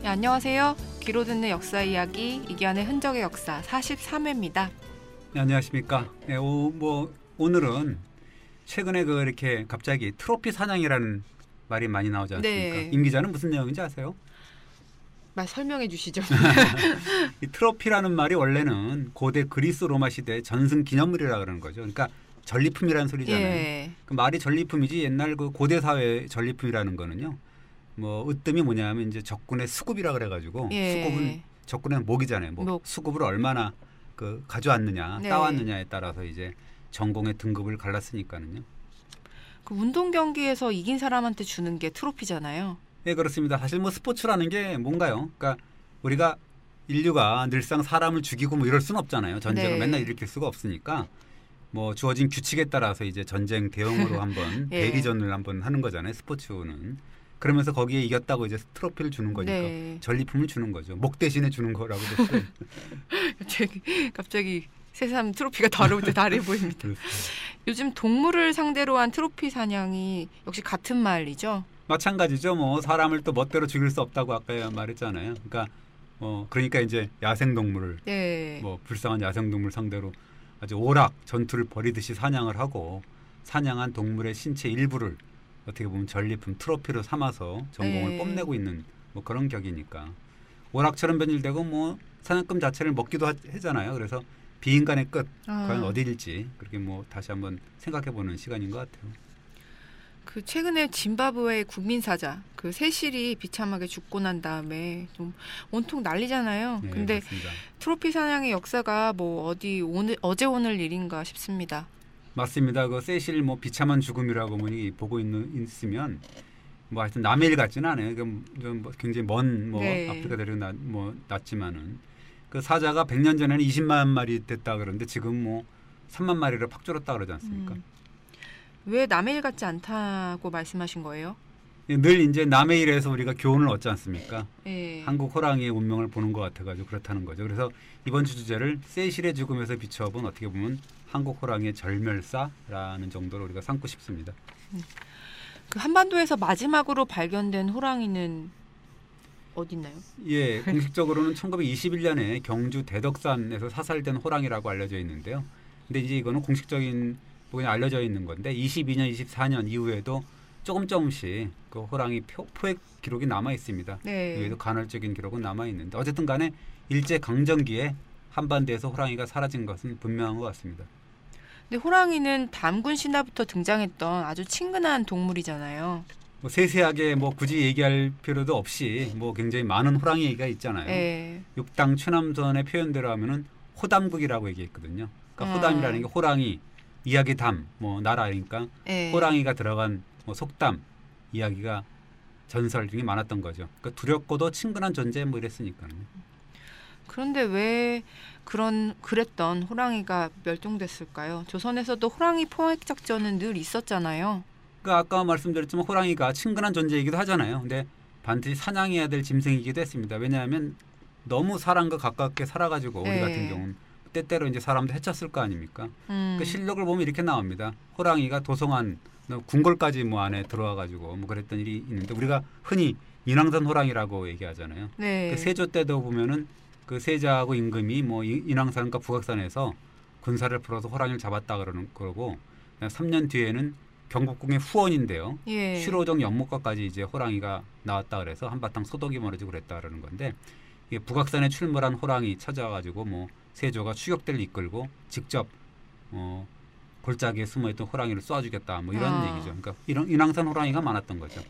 네, 안녕하세요. 귀로 듣는 역사 이야기 이기환의 흔적의 역사 43회입니다. 네, 안녕하십니까. 네, 오늘은 최근에 이렇게 갑자기 트로피 사냥이라는 말이 많이 나오지 않습니까? 네. 임 기자는 무슨 내용인지 아세요? 말 설명해 주시죠. 이 트로피라는 말이 원래는 고대 그리스 로마 시대 전승 기념물이라 그러는 거죠. 그러니까 전리품이라는 소리잖아요. 예. 그 말이 전리품이지 옛날 그 고대 사회 전리품이라는 거는요. 으뜸이 뭐냐면 이제 적군의 수급이라 그래가지고 예. 수급은 적군의 목이잖아요. 목. 수급을 얼마나 가져왔느냐, 네. 따왔느냐에 따라서 이제 전공의 등급을 갈랐으니까는요. 그 운동 경기에서 이긴 사람한테 주는 게 트로피잖아요. 네, 그렇습니다. 사실 스포츠라는 게 뭔가요? 그러니까 우리가 인류가 늘상 사람을 죽이고 이럴 수는 없잖아요. 전쟁을 네. 맨날 일으킬 수가 없으니까 주어진 규칙에 따라서 이제 전쟁 대응으로 한번 예. 대리전을 한번 하는 거잖아요. 스포츠는. 그러면서 거기에 이겼다고 이제 트로피를 주는 거니까 네. 전리품을 주는 거죠. 목 대신에 주는 거라고 볼수 갑자기 세상 트로피가 다르게 보입니다. 요즘 동물을 상대로 한 트로피 사냥이 역시 같은 말이죠. 마찬가지죠. 사람을 또 멋대로 죽일 수 없다고 아까 말했잖아요. 그러니까 이제 야생동물을 네. 불쌍한 야생동물 상대로 아주 오락 전투를 벌이듯이 사냥을 하고 사냥한 동물의 신체 일부를 어떻게 보면 전리품 트로피로 삼아서 전공을 네. 뽐내고 있는 그런 격이니까 오락처럼 변질되고 사냥감 자체를 먹기도 하잖아요. 그래서 비인간의 끝 과연 어디일지 그렇게 다시 한번 생각해보는 시간인 것 같아요. 최근에 짐바브웨의 국민사자 세실이 비참하게 죽고 난 다음에 좀 온통 난리잖아요. 네, 근데 맞습니다. 트로피 사냥의 역사가 어제 오늘 일인가 싶습니다. 맞습니다. 세실 비참한 죽음이라고 보고 있으면 하여튼 남의 일 같지는 않아요. 굉장히 먼 네. 아프리카 대륙 났지만은 그 사자가 100년 전에는 20만 마리 됐다 그러는데 지금 3만 마리를 팍 줄었다 그러지 않습니까? 왜 남의 일 같지 않다고 말씀하신 거예요? 늘 이제 남의 일에서 우리가 교훈을 얻지 않습니까? 예. 한국 호랑이의 운명을 보는 것 같아가지고 그렇다는 거죠. 그래서 이번 주 주제를 세실의 죽음에서 비춰본 어떻게 보면 한국 호랑이의 절멸사라는 정도로 우리가 삼고 싶습니다. 한반도에서 마지막으로 발견된 호랑이는 어디 있나요? 예, 공식적으로는 1921년에 경주 대덕산에서 사살된 호랑이라고 알려져 있는데요. 근데 이제 이거는 공식적인 부분이 알려져 있는 건데 22년, 24년 이후에도 조금씩 그 호랑이 포획 기록이 남아 있습니다. 네. 이외에도 간헐적인 기록은 남아 있는데 어쨌든 간에 일제 강점기에 한반도에서 호랑이가 사라진 것은 분명한 것 같습니다. 근데 호랑이는 담군 신화부터 등장했던 아주 친근한 동물이잖아요. 세세하게 굳이 얘기할 필요도 없이 굉장히 많은 호랑이 얘기가 있잖아요. 네. 육당 최남선의 표현대로 하면은 호담국이라고 얘기했거든요. 그러니까 호담이라는 게 호랑이, 이야기담, 나라니까 네. 호랑이가 들어간 속담, 이야기가 전설 등이 많았던 거죠. 그러니까 두렵고도 친근한 존재 이랬으니까요. 그런데 왜 그랬던 호랑이가 멸종됐을까요? 조선에서도 호랑이 포획 작전은 늘 있었잖아요. 아까 말씀드렸지만 호랑이가 친근한 존재이기도 하잖아요. 근데 반드시 사냥해야 될 짐승이기도 했습니다. 왜냐하면 너무 사람과 가깝게 살아가지고 우리 네. 같은 경우는 때때로 이제 사람도 해쳤을 거 아닙니까? 그 실록을 보면 이렇게 나옵니다. 호랑이가 도성한 궁궐까지 안에 들어와가지고 그랬던 일이 있는데 우리가 흔히 인왕산 호랑이라고 얘기하잖아요. 네. 그 세조 때도 보면은 그 세자하고 임금이 인왕산과 북악산에서 군사를 풀어서 호랑이를 잡았다 그러고 3년 뒤에는 경복궁의 후원인데요. 예. 슈로정 연못가까지 이제 호랑이가 나왔다 그래서 한바탕 소독이 벌어지고 그랬다 그러는 건데 이게 북악산에 출몰한 호랑이 찾아가지고 세조가 추격대를 이끌고 직접 골짜기에 숨어있던 호랑이를 쏴주겠다 이런 얘기죠. 그러니까 이런 인왕산 호랑이가 많았던 거죠.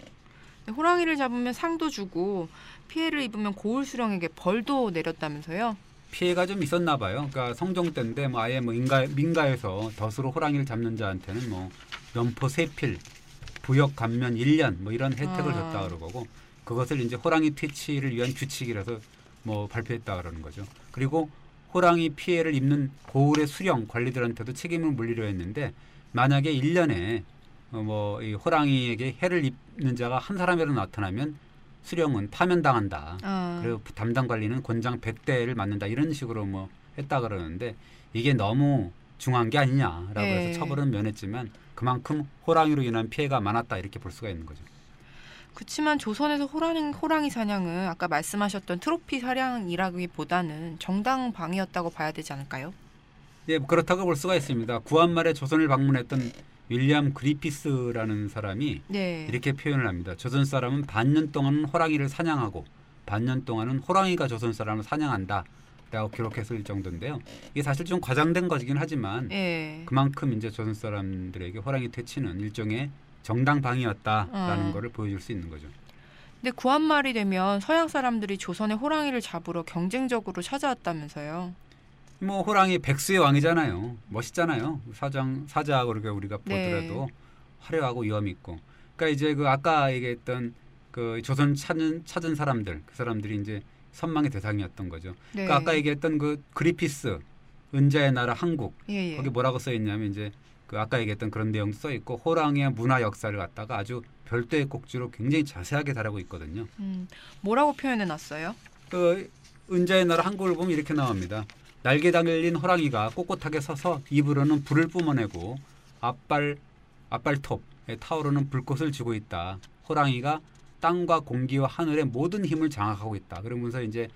호랑이를 잡으면 상도 주고 피해를 입으면 고을 수령에게 벌도 내렸다면서요? 피해가 좀 있었나 봐요. 그러니까 성종 때인데 아예 민가에서 덫으로 호랑이를 잡는 자한테는 면포 세필, 부역 감면 1년 이런 혜택을 줬다 그러고 그것을 이제 호랑이 퇴치를 위한 규칙이라서 발표했다 그러는 거죠. 그리고 호랑이 피해를 입는 고을의 수령 관리들한테도 책임을 물리려 했는데 만약에 1년에 이 호랑이에게 해를 입는 자가 한 사람이라도 나타나면 수령은 파면당한다. 그리고 담당 관리는 곤장 100대를 맞는다. 이런 식으로 했다 그러는데 이게 너무 중한 게 아니냐라고 해서 처벌은 면했지만 그만큼 호랑이로 인한 피해가 많았다 이렇게 볼 수가 있는 거죠. 그렇지만 조선에서 호랑이 사냥은 아까 말씀하셨던 트로피 사냥이라기보다는 정당방위였다고 봐야 되지 않을까요? 예, 그렇다고 볼 수가 있습니다. 구한말에 조선을 방문했던 윌리엄 그리피스라는 사람이 네. 이렇게 표현을 합니다. 조선 사람은 반년 동안은 호랑이를 사냥하고 반년 동안은 호랑이가 조선 사람을 사냥한다. 라고 기록했을 정도인데요. 이게 사실 좀 과장된 것이긴 하지만 예. 그만큼 이제 조선 사람들에게 호랑이 퇴치는 일종의 정당방위였다라는 것을 보여줄 수 있는 거죠. 근데 구한말이 되면 서양 사람들이 조선의 호랑이를 잡으러 경쟁적으로 찾아왔다면서요. 뭐 호랑이 백수의 왕이잖아요. 멋있잖아요. 사자하고 그렇게 우리가 보더라도 네. 화려하고 위험 있고. 그러니까 이제 그 아까 얘기했던 그 조선 찾은 사람들, 그 사람들이 이제 선망의 대상이었던 거죠. 네. 그러니까 아까 얘기했던 그 그리피스, 은자의 나라 한국, 예. 거기 뭐라고 써 있냐면 이제 그 아까 얘기했던 그런 내용도 써 있고 호랑이의 문화 역사를 갖다가 아주 별도의 꼭지로 굉장히 자세하게 다루고 있거든요. 뭐라고 표현해 놨어요? 그 은자의 나라 한국을 보면 이렇게 나옵니다. 날개 달린 호랑이가 꼿꼿하게 서서 입으로는 불을 뿜어내고 앞발톱에 타오르는 불꽃을 쥐고 있다. 호랑이가 땅과 공기와 하늘의 모든 힘을 장악하고 있다. 그러면서 이제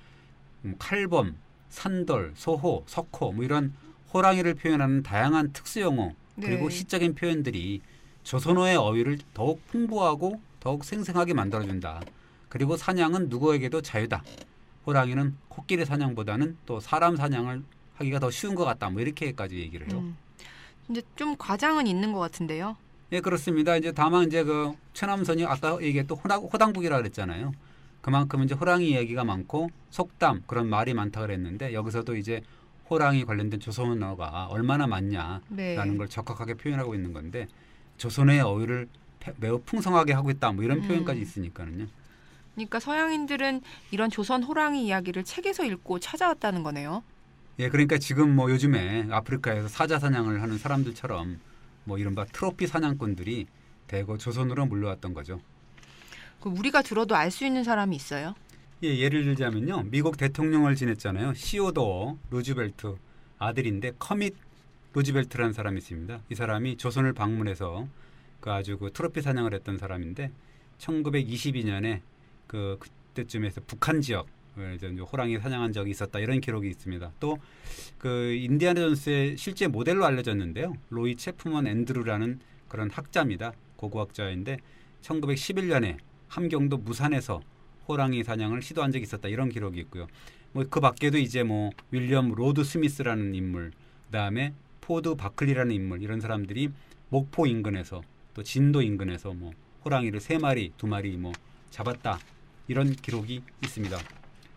칼범, 산돌, 소호, 석호 뭐 이런 호랑이를 표현하는 다양한 특수용어 그리고 네. 시적인 표현들이 조선어의 어휘를 더욱 풍부하고 더욱 생생하게 만들어준다. 그리고 사냥은 누구에게도 자유다. 호랑이는 코끼리 사냥보다는 또 사람 사냥을 하기가 더 쉬운 것 같다. 뭐 이렇게까지 얘기를 해요. 근데 좀 과장은 있는 것 같은데요. 예, 그렇습니다. 이제 다만 이제 그 최남선이 아까 얘기했던 호당북이라 그랬잖아요. 그만큼 이제 호랑이 이야기가 많고 속담 그런 말이 많다 그랬는데 여기서도 이제 호랑이 관련된 조선어가 얼마나 많냐라는 네. 걸 적확하게 표현하고 있는 건데 조선의 어휘를 매우 풍성하게 하고 있다. 뭐 이런 표현까지 있으니까는요. 그러니까 서양인들은 이런 조선 호랑이 이야기를 책에서 읽고 찾아왔다는 거네요. 예, 그러니까 지금 뭐 요즘에 아프리카에서 사자 사냥을 하는 사람들처럼 뭐 이른바 트로피 사냥꾼들이 대거 조선으로 물려왔던 거죠. 그 우리가 들어도 알 수 있는 사람이 있어요? 예, 예를 들자면요. 미국 대통령을 지냈잖아요. 시오도어 루즈벨트 아들인데 커밋 루즈벨트라는 사람이 있습니다. 이 사람이 조선을 방문해서 그 아주 그 트로피 사냥을 했던 사람인데 1922년에 그때쯤에서 북한 지역 호랑이 사냥한 적이 있었다 이런 기록이 있습니다. 또 그 인디아나 존스의 실제 모델로 알려졌는데요. 로이 체프먼 앤드루라는 그런 학자입니다. 고고학자인데 1911년에 함경도 무산에서 호랑이 사냥을 시도한 적이 있었다 이런 기록이 있고요. 뭐 그 밖에도 이제 뭐 윌리엄 로드 스미스라는 인물, 그다음에 포드 바클리라는 인물 이런 사람들이 목포 인근에서 또 진도 인근에서 뭐 호랑이를 3마리, 2마리 뭐 잡았다 이런 기록이 있습니다.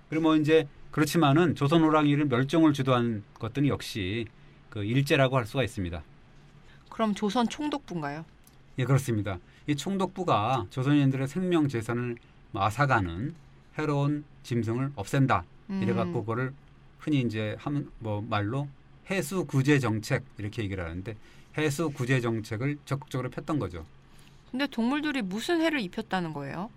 그리고 뭐 이제 그렇지만은 조선 호랑이를 멸종을 주도한 것들은 역시 그 일제라고 할 수가 있습니다. 그럼 조선 총독부인가요? 예, 그렇습니다. 이 총독부가 조선인들의 생명 재산을 앗아가는 해로운 짐승을 없앤다. 이래갖고 그거를 흔히 이제 하면 뭐 말로 해수 구제 정책 이렇게 얘기를 하는데 해수 구제 정책을 적극적으로 폈던 거죠. 근데 동물들이 무슨 해를 입혔다는 거예요?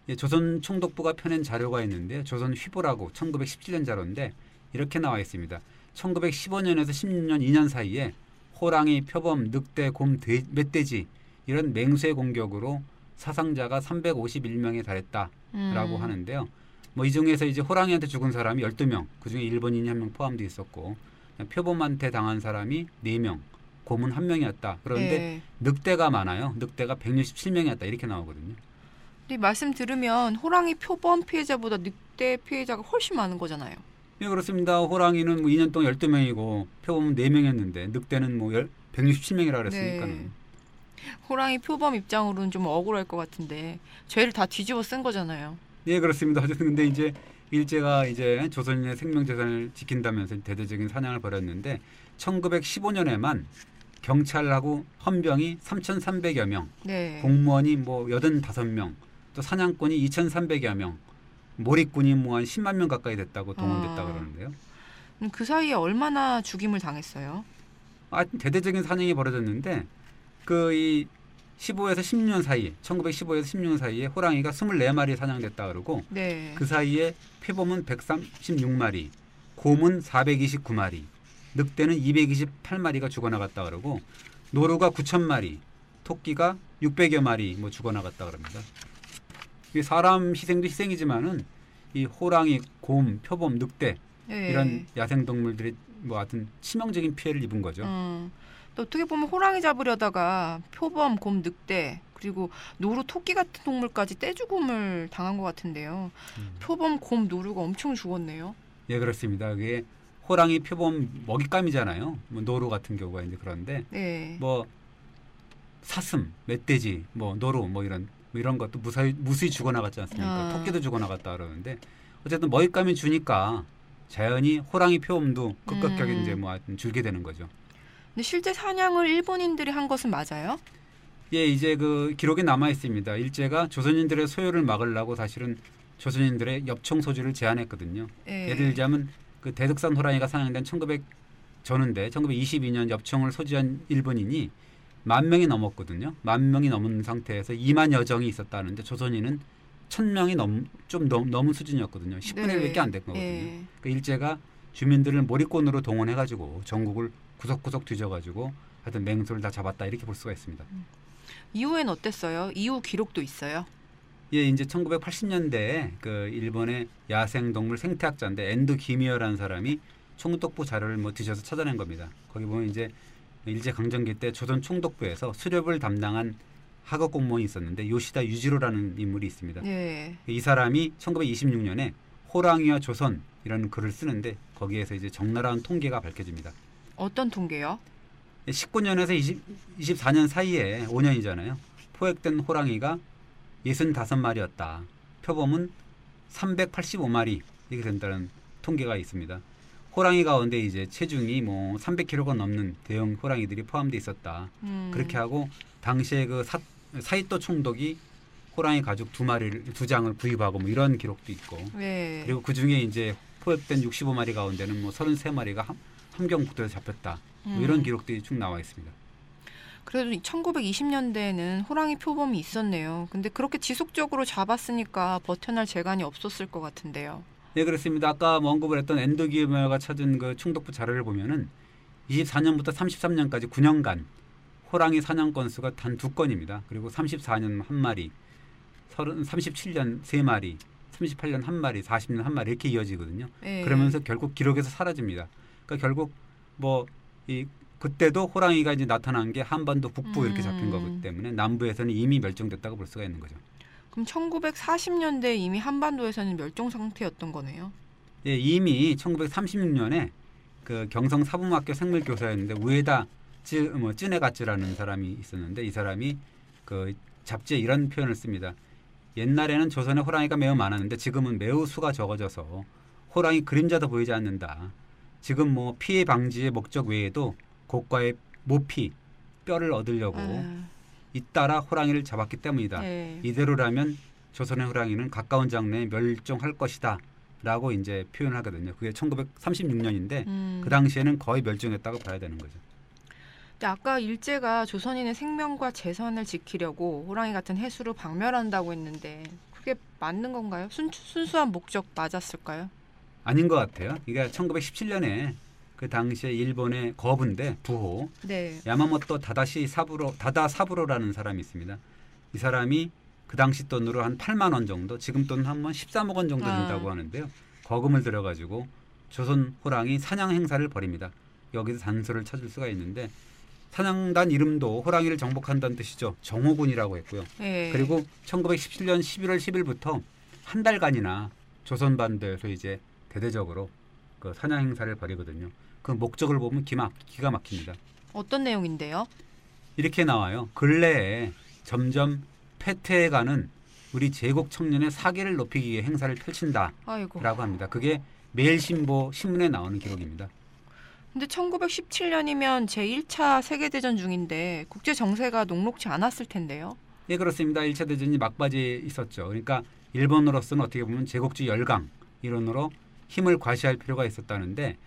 예, 조선 총독부가 펴낸 자료가 있는데 조선 휘보라고 1917년 자료인데 이렇게 나와 있습니다. 1915년에서 16년 2년 사이에 호랑이, 표범, 늑대, 곰, 멧돼지 이런 맹수의 공격으로 사상자가 351명에 달했다라고 하는데요. 뭐 이 중에서 이제 호랑이한테 죽은 사람이 12명, 그중에 일본인이 1명 포함되어 있었고 표범한테 당한 사람이 4명, 곰은 1명이었다. 그런데 네. 늑대가 많아요. 늑대가 167명이었다. 이렇게 나오거든요. 근데 말씀 들으면 호랑이 표범 피해자보다 늑대 피해자가 훨씬 많은 거잖아요. 예, 그렇습니다. 호랑이는 뭐 2년 동안 12명이고 표범은 4명이었는데 늑대는 뭐 167명이라 그랬으니까는. 네. 호랑이 표범 입장으로는 좀 억울할 것 같은데 죄를 다 뒤집어 쓴 거잖아요. 예, 그렇습니다. 어쨌든 근데 이제 일제가 이제 조선인의 생명재산을 지킨다면서 대대적인 사냥을 벌였는데 1915년에만 경찰하고 헌병이 3,300여 명, 네. 공무원이 뭐 85명, 또 사냥꾼이 2,300여 명, 몰입꾼이 뭐 한 10만 명 가까이 됐다고 동원됐다 그러는데요. 그 사이에 얼마나 죽임을 당했어요? 대대적인 사냥이 벌어졌는데 그 이 15에서 16년 사이, 1915에서 16년 사이에 호랑이가 24마리 사냥됐다 그러고 네. 그 사이에 표범은 136마리, 곰은 429마리, 늑대는 228마리가 죽어나갔다 그러고 노루가 9,000마리, 토끼가 600여 마리 뭐 죽어나갔다 그럽니다. 이 사람 희생도 희생이지만은 이 호랑이, 곰, 표범, 늑대 네. 이런 야생 동물들이 뭐 하여튼 치명적인 피해를 입은 거죠. 또 어떻게 보면 호랑이 잡으려다가 표범, 곰, 늑대 그리고 노루, 토끼 같은 동물까지 떼죽음을 당한 것 같은데요. 표범, 곰, 노루가 엄청 죽었네요. 예, 그렇습니다. 그게 호랑이, 표범 먹잇감이잖아요. 뭐 노루 같은 경우가 이제 그런데 네. 뭐 사슴, 멧돼지, 뭐 노루, 뭐 이런 것도 무수히 죽어나갔지 않습니까? 토끼도 죽어나갔다 그러는데 어쨌든 먹잇감이 주니까 자연히 호랑이, 표범도 급격하게 이제 뭐 하여튼 줄게 되는 거죠. 근데 실제 사냥을 일본인들이 한 것은 맞아요? 예, 이제 그 기록에 남아 있습니다. 일제가 조선인들의 소유를 막으려고 사실은 조선인들의 엽총 소지를 제한했거든요. 네. 예를 들자면 그 대덕산 호랑이가 사냥된 1922년 엽총을 소지한 일본인이 10,000명이 넘었거든요. 10,000명이 넘은 상태에서 20,000여 정이 있었다는데 조선인은 1,000명이 좀 넘은 수준이었거든요. 10분의 1밖에 안 된 거거든요. 네. 그러니까 일제가 주민들을 몰입권으로 동원해가지고 전국을 구석구석 뒤져가지고 하여튼 맹수를 다 잡았다 이렇게 볼 수가 있습니다. 이후엔 어땠어요? 이후 기록도 있어요? 예, 이제 1980년대에 그 일본의 야생동물 생태학자인데 앤드 기미어라는 사람이 총독부 자료를 뭐 뒤져서 찾아낸 겁니다. 거기 보면 이제 일제 강점기 때 조선 총독부에서 수렵을 담당한 하급 공무원이 있었는데 요시다 유지로라는 인물이 있습니다. 네. 이 사람이 1926년에 호랑이와 조선이라는 글을 쓰는데 거기에서 이제 적나라한 통계가 밝혀집니다. 어떤 통계요? 19년에서 24년 사이에 5년이잖아요. 포획된 호랑이가 65마리였다. 표범은 385마리 이렇게 된다는 통계가 있습니다. 호랑이 가운데 이제 체중이 뭐 300kg가 넘는 대형 호랑이들이 포함되어 있었다. 그렇게 하고 당시에 그 사이토 총독이 호랑이 가죽 2장을 구입하고 뭐 이런 기록도 있고. 네. 그리고 그 중에 이제 포획된 65마리 가운데는 뭐 33마리가 함경북도에서 잡혔다. 뭐 이런 기록들이 쭉 나와 있습니다. 그래도 1920년대에는 호랑이 표범이 있었네요. 근데 그렇게 지속적으로 잡았으니까 버텨낼 재간이 없었을 것 같은데요. 네, 그렇습니다. 아까 뭐 언급을 했던 앤드 기미어가 찾은 그 총독부 자료를 보면은 24년부터 33년까지 9년간 호랑이 사냥 건수가 단 2건입니다. 그리고 34년 1마리, 37년 3마리, 38년 1마리, 40년 1마리 이렇게 이어지거든요. 네. 그러면서 결국 기록에서 사라집니다. 그러니까 결국 뭐 그때도 호랑이가 이제 나타난 게 한반도 북부 이렇게 잡힌 거기 때문에 남부에서는 이미 멸종됐다고 볼 수가 있는 거죠. 그럼 1940년대 이미 한반도에서는 멸종 상태였던 거네요. 예, 이미 1936년에 그 경성 사범학교 생물교사였는데 우에다 쯔네가츠라는 사람이 있었는데 이 사람이 그 잡지에 이런 표현을 씁니다. 옛날에는 조선에 호랑이가 매우 많았는데 지금은 매우 수가 적어져서 호랑이 그림자도 보이지 않는다. 지금 뭐 피해 방지의 목적 외에도 고가의 모피, 뼈를 얻으려고 잇따라 호랑이를 잡았기 때문이다. 네. 이대로라면 조선의 호랑이는 가까운 장래에 멸종할 것이다. 라고 이제 표현하거든요. 그게 1936년인데 그 당시에는 거의 멸종했다고 봐야 되는 거죠. 근데 아까 일제가 조선인의 생명과 재산을 지키려고 호랑이 같은 해수를 박멸한다고 했는데 그게 맞는 건가요? 순수한 목적 맞았을까요? 아닌 것 같아요. 이게 1917년에 그 당시에 일본의 거부인데 부호 네. 야마모토 다다 사부로라는 사람이 있습니다. 이 사람이 그 당시 돈으로 한 8만 원 정도, 지금 돈 한 번 13억 원 정도 된다고 하는데요. 거금을 들여가지고 조선 호랑이 사냥 행사를 벌입니다. 여기서 단서를 찾을 수가 있는데 사냥단 이름도 호랑이를 정복한다는 뜻이죠. 정호군이라고 했고요. 네. 그리고 1917년 11월 10일부터 한 달간이나 조선 반도에서 이제 대대적으로 그 사냥 행사를 벌이거든요. 그 목적을 보면 기가 막힙니다. 어떤 내용인데요? 이렇게 나와요. 근래에 점점 패퇴해가는 우리 제국 청년의 사기를 높이기 위해 행사를 펼친다라고 아이고. 합니다. 그게 매일신보 신문에 나오는 기록입니다. 근데 1917년이면 제1차 세계대전 중인데 국제 정세가 녹록지 않았을 텐데요. 예, 그렇습니다. 1차 대전이 막바지에 있었죠. 그러니까 일본으로서는 어떻게 보면 제국주의 열강 이론으로 힘을 과시할 필요가 있었다는데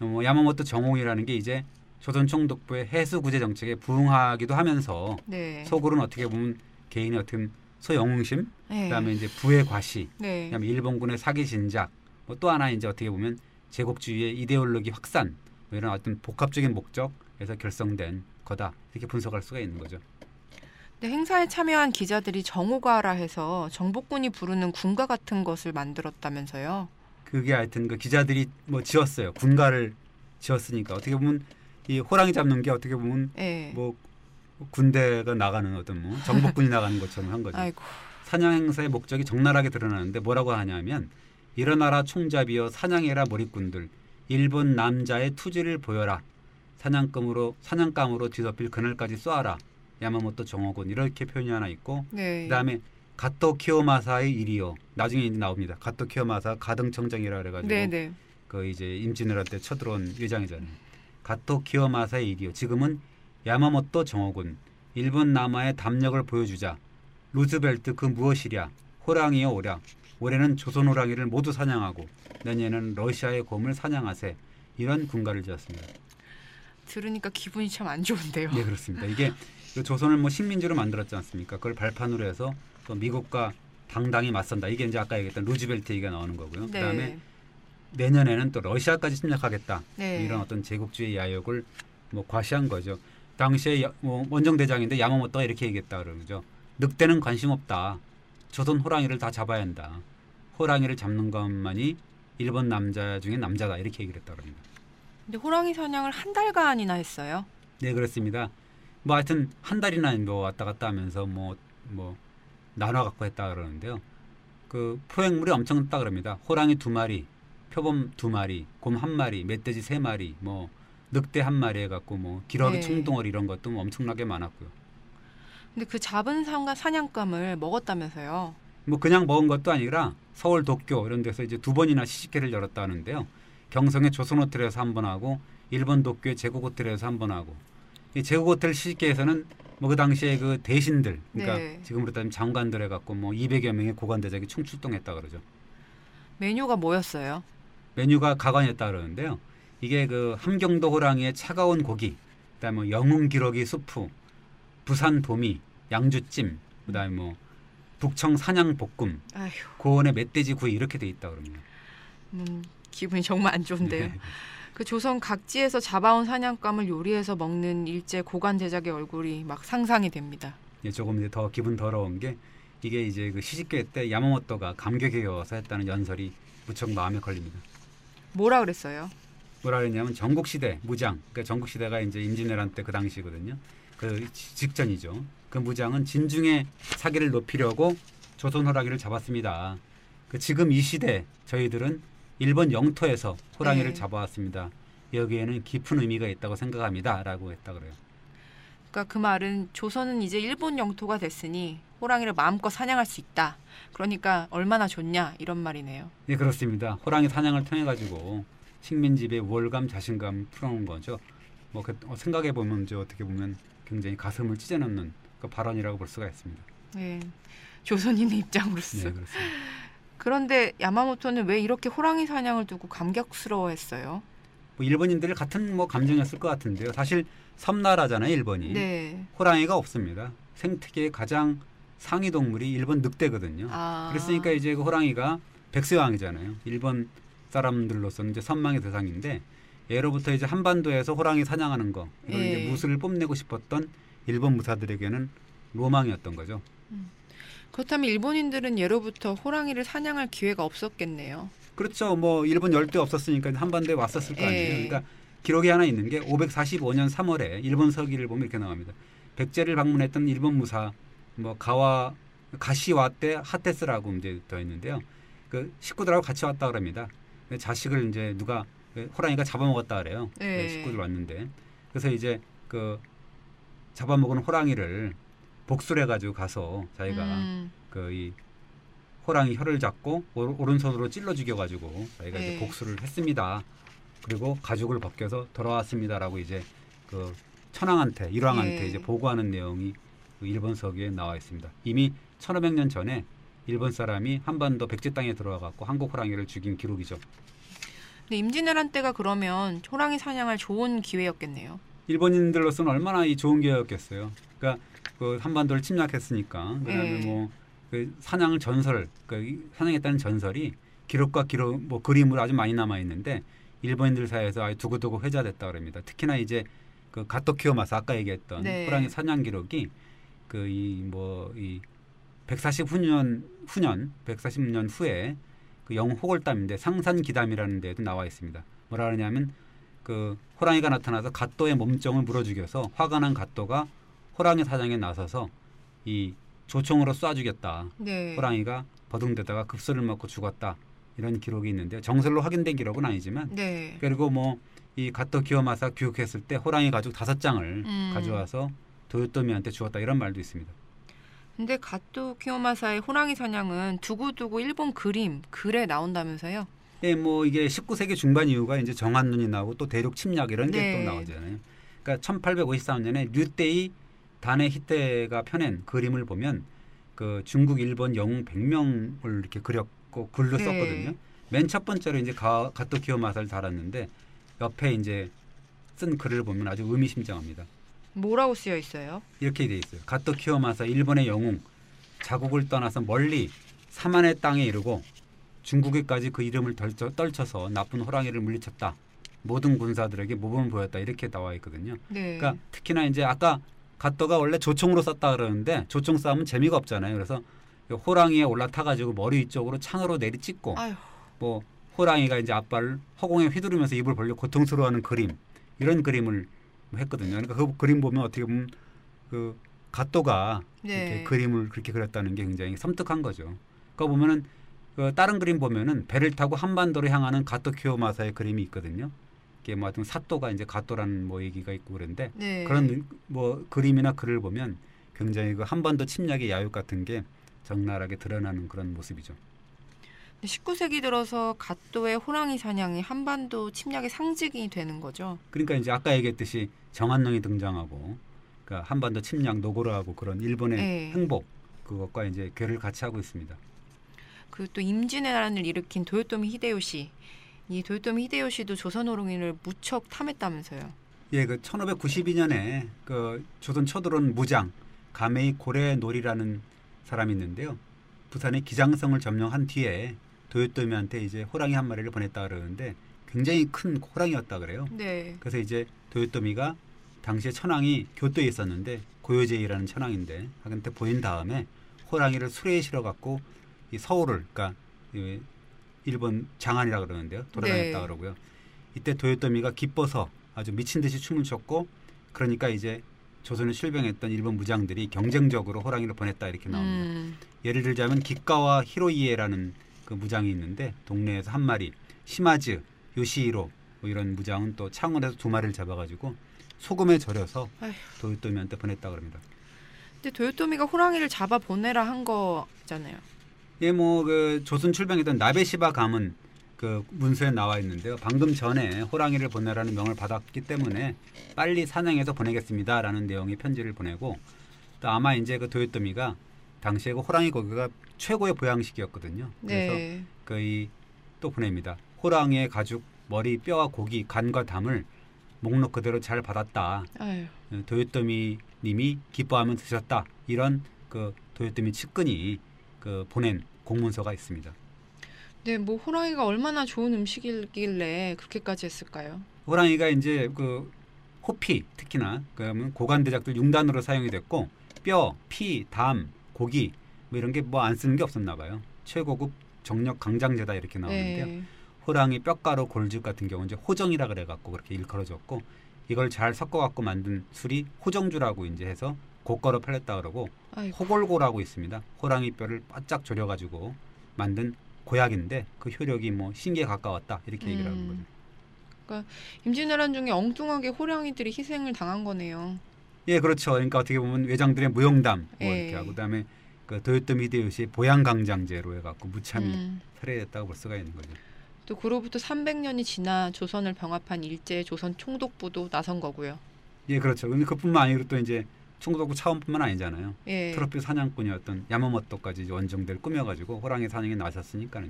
야마모토 정홍이라는 게 이제 조선 총독부의 해수 구제 정책에 부응하기도 하면서 네. 속으로는 어떻게 보면 개인의 어떤 소영웅심, 네. 그다음에 이제 부의 과시, 네. 그다음에 일본군의 사기 진작, 뭐 또 하나 이제 어떻게 보면 제국주의의 이데올로기 확산, 뭐 이런 어떤 복합적인 목적에서 결성된 거다 이렇게 분석할 수가 있는 거죠. 근데 행사에 참여한 기자들이 정오가라 해서 정복군이 부르는 군가 같은 것을 만들었다면서요. 그게 하여튼 그 기자들이 뭐 지었어요. 군가를 지었으니까 어떻게 보면 이 호랑이 잡는 게 어떻게 보면 네. 뭐 군대가 나가는 어떤 뭐 정복군이 나가는 것처럼 한 거죠. 아이고. 사냥 행사의 목적이 적나라하게 드러나는데 뭐라고 하냐면 일어나라 총잡이여 사냥해라 몰입꾼들 일본 남자의 투지를 보여라 사냥감으로 뒤덮일 그늘까지 쏘아라 야마모토 정오군 이렇게 표현이 하나 있고 네. 그다음에 가토 키오마사의 일이요 나중에 이제 나옵니다. 가토 키오마사 가등청정이라 그래가지고 네네. 그 이제 임진왜란 때 쳐들어온 위장이잖아요. 가토 키오마사의 일이요 지금은 야마모토 정오군 일본 남하의 담력을 보여주자 루즈벨트 그 무엇이랴 호랑이여 오랴 올해는 조선 호랑이를 모두 사냥하고 내년에는 러시아의 곰을 사냥하세 이런 군가를 지었습니다. 들으니까 기분이 참 안 좋은데요. 네 그렇습니다. 이게 조선을 뭐 식민지로 만들었지 않습니까? 그걸 발판으로 해서 또 미국과 당당히 맞선다. 이게 이제 아까 얘기했던 루즈벨트 얘기가 나오는 거고요. 네. 그다음에 내년에는 또 러시아까지 침략하겠다. 네. 이런 어떤 제국주의 야욕을 뭐 과시한 거죠. 당시에 뭐 원정대장인데 야마모토가 이렇게 얘기했다 그러죠. 늑대는 관심 없다. 조선 호랑이를 다 잡아야 한다. 호랑이를 잡는 것만이 일본 남자 중에 남자다. 이렇게 얘기를 했다 그럽니다. 근데 호랑이 사냥을 한 달간이나 했어요. 네 그렇습니다. 뭐 하여튼 한 달이나 뭐 왔다 갔다 하면서 뭐 나눠 갖고 했다 그러는데요. 그 포획물이 엄청났다 그럽니다. 호랑이 2마리, 표범 2마리, 곰 1마리, 멧돼지 3마리, 뭐 늑대 1마리 해갖고 뭐 기러기 네. 청동어리 이런 것도 뭐 엄청나게 많았고요. 근데 그 잡은 사냥감을 먹었다면서요. 뭐 그냥 먹은 것도 아니라 서울 도쿄 이런 데서 이제 2번이나 시식회를 열었다 하는데요. 경성의 조선호텔에서 한 번 하고 일본 도쿄의 제국호텔에서 한 번 하고 이 제국호텔 시식회에서는 뭐 그 당시에 그 대신들 그러니까 네. 지금으로 따지면 장관들 해갖고 뭐 200여 명의 고관대작이 총출동했다 그러죠. 메뉴가 뭐였어요? 메뉴가 가관이었다 그러는데요. 이게 그 함경도 호랑이의 차가운 고기, 그다음에 뭐 영웅 기러기 수프, 부산 도미, 양주찜, 그다음에 뭐 북청 사냥 볶음, 아휴, 고원의 멧돼지 구이 이렇게 돼 있다 그럽니다. 기분이 정말 안 좋은데요. 네. 그 조선 각지에서 잡아온 사냥감을 요리해서 먹는 일제 고관 제작의 얼굴이 막 상상이 됩니다. 예, 조금 이제 더 기분 더러운 게 이게 이제 그 시식회 때 야마모토가 감격에 겨워서 했다는 연설이 무척 마음에 걸립니다. 뭐라 그랬어요? 뭐라 그랬냐면 전국시대 무장, 그러니까 전국시대가 이제 임진왜란 때 그 당시거든요. 그 직전이죠. 그 무장은 진중의 사기를 높이려고 조선 호랑이를 잡았습니다. 그 지금 이 시대 저희들은 일본 영토에서 호랑이를 네. 잡아왔습니다. 여기에는 깊은 의미가 있다고 생각합니다라고 했다 그래요. 그러니까 그 말은 조선은 이제 일본 영토가 됐으니 호랑이를 마음껏 사냥할 수 있다. 그러니까 얼마나 좋냐 이런 말이네요. 네 그렇습니다. 호랑이 사냥을 통해 가지고 식민지배의 우월감, 자신감 풀어놓은 거죠. 뭐 생각해 보면 이제 어떻게 보면 굉장히 가슴을 찢어놓는 그 발언이라고 볼 수가 있습니다. 네, 조선인의 입장으로서. 네 그렇습니다. 그런데 야마모토는 왜 이렇게 호랑이 사냥을 두고 감격스러워했어요? 뭐 일본인들 같은 뭐 감정이었을 것 같은데요. 사실 섬나라잖아요, 일본이. 네. 호랑이가 없습니다. 생태계의 가장 상위 동물이 일본 늑대거든요. 그랬으니까 이제 그 호랑이가 백세왕이잖아요. 일본 사람들로서는 이제 선망의 대상인데 예로부터 이제 한반도에서 호랑이 사냥하는 거 이걸 이제 무술을 뽐내고 싶었던 일본 무사들에게는 로망이었던 거죠. 그렇다면 일본인들은 예로부터 호랑이를 사냥할 기회가 없었겠네요. 그렇죠. 뭐 일본 열대 없었으니까 한반도에 왔었을 거 아니에요. 그러니까 기록이 하나 있는 게 545년 3월에 일본 서기를 보면 이렇게 나옵니다. 백제를 방문했던 일본 무사 뭐 가시와 때 하테스라고 이제 더 있는데요. 그 식구들하고 같이 왔다 그럽니다. 자식을 이제 누가 호랑이가 잡아먹었다 그래요. 네. 식구들 왔는데 그래서 이제 그 잡아먹은 호랑이를 복수를 해가지고 가서 자기가 그 이 호랑이 혀를 잡고 오른손으로 찔러 죽여가지고 자기가 이제 복수를 했습니다. 그리고 가죽을 벗겨서 돌아왔습니다라고 이제 그 천황한테 일왕한테 이제 보고하는 내용이 그 일본 서기에 나와 있습니다. 이미 1500년 전에 일본 사람이 한반도 백제 땅에 들어와갖고 한국 호랑이를 죽인 기록이죠. 근데 임진왜란 때가 그러면 호랑이 사냥할 좋은 기회였겠네요. 일본인들로서는 얼마나 이 좋은 기회였겠어요. 그러니까 그 한반도를 침략했으니까 그다음에 뭐 그 사냥을 그 사냥했다는 전설이 기록과 뭐 그림으로 아주 많이 남아 있는데 일본인들 사이에서 아주 두고두고 회자됐다 그럽니다. 특히나 이제 그 가토 키오마사 아까 얘기했던 호랑이 사냥 기록이 그 이 140년 후에 그 영웅 호골담인데 상산기담이라는 데에도 나와 있습니다. 뭐라 그러냐면 그 호랑이가 나타나서 갓도의 몸종을 물어 죽여서 화가 난 갓도가 호랑이 사냥에 나서서 이 조총으로 쏴 죽였다. 네. 호랑이가 버둥대다가 급소를 먹고 죽었다. 이런 기록이 있는데 정설로 확인된 기록은 아니지만 네. 그리고 뭐 이 갓도 기요마사 교육했을 때 호랑이 가죽 5장을 가져와서 도요토미한테 주었다. 이런 말도 있습니다. 근데 갓도 키요마사의 호랑이 사냥은 두고두고 일본 글에 나온다면서요? 예, 뭐 이게 19세기 중반 이후가 이제 정한눈이 나오고 또 대륙 침략 이런 게 또 네. 나오잖아요. 그러니까 1853년에 류떼이 다네 히테가 펴낸 그림을 보면 그 중국 일본 영웅 100명을 이렇게 그렸고 글로 네. 썼거든요. 맨 첫 번째로 이제 갓도 키요마사를 달았는데 옆에 이제 쓴 글을 보면 아주 의미심장합니다. 뭐라고 쓰여 있어요? 이렇게 돼 있어요. 갓도 키요마사 일본의 영웅 자국을 떠나서 멀리 사만의 땅에 이르고 중국에까지 그 이름을 떨쳐서 나쁜 호랑이를 물리쳤다. 모든 군사들에게 모범을 보였다. 이렇게 나와 있거든요. 네. 그러니까 특히나 이제 아까 갓도가 원래 조총으로 쐈다 그러는데 조총 싸움은 재미가 없잖아요. 그래서 호랑이에 올라타가지고 머리 위쪽으로 창으로 내리찍고 아유. 뭐 호랑이가 이제 앞발을 허공에 휘두르면서 입을 벌려 고통스러워하는 그림 이런 그림을 했거든요. 그러니까 그 그림 보면 어떻게 보면 그 갓도가 네. 이렇게 그림을 그렇게 그렸다는 게 굉장히 섬뜩한 거죠. 그거 보면은 그 다른 그림 보면은 배를 타고 한반도로 향하는 갓도 키요마사의 그림이 있거든요. 이게 뭐 하여튼 사또가 이제 갓도라는 뭐 얘기가 있고 그런데 네. 그런 뭐 그림이나 글을 보면 굉장히 그 한반도 침략의 야욕 같은 게 적나라하게 드러나는 그런 모습이죠. 19세기 들어서 갓도의 호랑이 사냥이 한반도 침략의 상징이 되는 거죠. 그러니까 이제 아까 얘기했듯이 정한농이 등장하고 그러니까 한반도 침략 노고라하고 그런 일본의 네. 행복 그것과 이제 궤를 같이 하고 있습니다. 그 또 임진의 난을 일으킨 도요토미 히데요시. 이 도요토미 히데요시도 조선 호랑이를 무척 탐했다면서요. 예, 그 1592년에 그 조선 쳐들어온 무장 가메이 고레노리라는 사람이 있는데요. 부산의 기장성을 점령한 뒤에 도요토미한테 이제 호랑이 한 마리를 보냈다 그러는데 굉장히 큰 호랑이였다 그래요. 네. 그래서 이제 도요토미가 당시에 천황이 교토에 있었는데 고요제이라는 천황인데 한테 보인 다음에 호랑이를 수레에 실어 갖고 이 서울을 그러니까 이 일본 장안이라 그러는데요. 돌아다녔다 네. 그러고요. 이때 도요토미가 기뻐서 아주 미친 듯이 춤을 췄고 그러니까 이제 조선을 출병했던 일본 무장들이 경쟁적으로 호랑이를 보냈다 이렇게 나옵니다. 예를 들자면 기카와 히로이에라는 그 무장이 있는데 동네에서 한 마리, 시마즈, 요시히로 뭐 이런 무장은 또 창원에서 2마리를 잡아가지고 소금에 절여서 아휴. 도요토미한테 보냈다 그럽니다. 근데 도요토미가 호랑이를 잡아 보내라 한 거잖아요. 예, 뭐 그 조선 출병했던 나베시바 가문 그 문서에 나와 있는데요. 방금 전에 호랑이를 보내라는 명을 받았기 때문에 빨리 사냥해서 보내겠습니다라는 내용의 편지를 보내고 또 아마 이제 그 도요토미가 당시에 그 호랑이 고기가 최고의 보양식이었거든요. 그래서 네. 거의 또 보냅니다. 호랑이의 가죽, 머리, 뼈와 고기, 간과 담을 목록 그대로 잘 받았다. 아유. 도요토미 님이 기뻐하면 드셨다. 이런 그 도요토미 측근이 그 보낸 공문서가 있습니다. 네, 뭐 호랑이가 얼마나 좋은 음식이길래 그렇게까지 했을까요? 호랑이가 이제 그 호피 특히나 그러면 고관대작들 융단으로 사용이 됐고 뼈, 피, 담, 고기 뭐 이런 게 뭐 안 쓰는 게 없었나 봐요. 최고급 정력 강장제다 이렇게 나오는데요. 네. 호랑이 뼈가루 골즙 같은 경우는 이제 호정이라 그래 갖고 그렇게 일컬어졌고 이걸 잘 섞어 갖고 만든 술이 호정주라고 이제 해서 고가로 팔렸다 그러고 아이고. 호골고라고 있습니다. 호랑이 뼈를 바짝 졸여 가지고 만든 고약인데 그 효력이 뭐 신기에 가까웠다 이렇게 얘기를 하는 거죠. 임진왜란 중에 엉뚱하게 호랑이들이 희생을 당한 거네요. 예, 그렇죠. 그러니까 어떻게 보면 외장들의 무용담 뭐 예. 이렇게 하고 그다음에 그 도요토미 히데요시 보양강장제로 해갖고 무참히 음. 살해됐다고 볼 수가 있는 거죠. 또 그로부터 300년이 지나 조선을 병합한 일제 조선 총독부도 나선 거고요. 예, 그렇죠. 근데 그뿐만 아니고 또 이제 총독부 차원뿐만 아니잖아요. 예. 트로피 사냥꾼이었던 야마모토까지 이제 원정대를 꾸며가지고 호랑이 사냥에 나섰으니까요.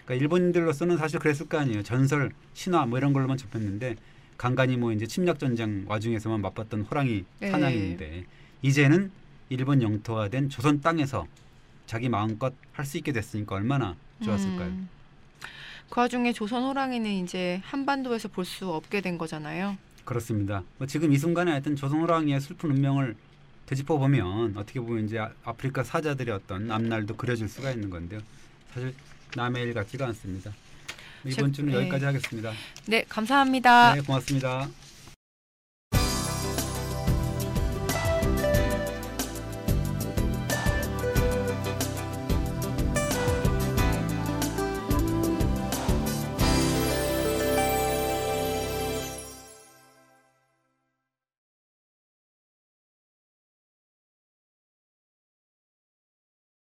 그러니까 일본인들로서는 사실 그랬을 거 아니에요. 전설, 신화 뭐 이런 걸로만 접했는데 간간히 뭐 이제 침략 전쟁 와중에서만 맛봤던 호랑이 예. 사냥인데 이제는 일본 영토화 된 조선 땅에서 자기 마음껏 할 수 있게 됐으니까 얼마나 좋았을까요? 그 와중에 조선 호랑이는 이제 한반도에서 볼 수 없게 된 거잖아요. 그렇습니다. 뭐 지금 이 순간에 하여튼 조선 호랑이의 슬픈 운명을 되짚어 보면 어떻게 보면 이제 아프리카 사자들의 어떤 앞날도 그려질 수가 있는 건데요. 사실 남의 일 같지가 않습니다. 이번 주는 여기까지 하겠습니다. 네, 감사합니다. 네, 고맙습니다.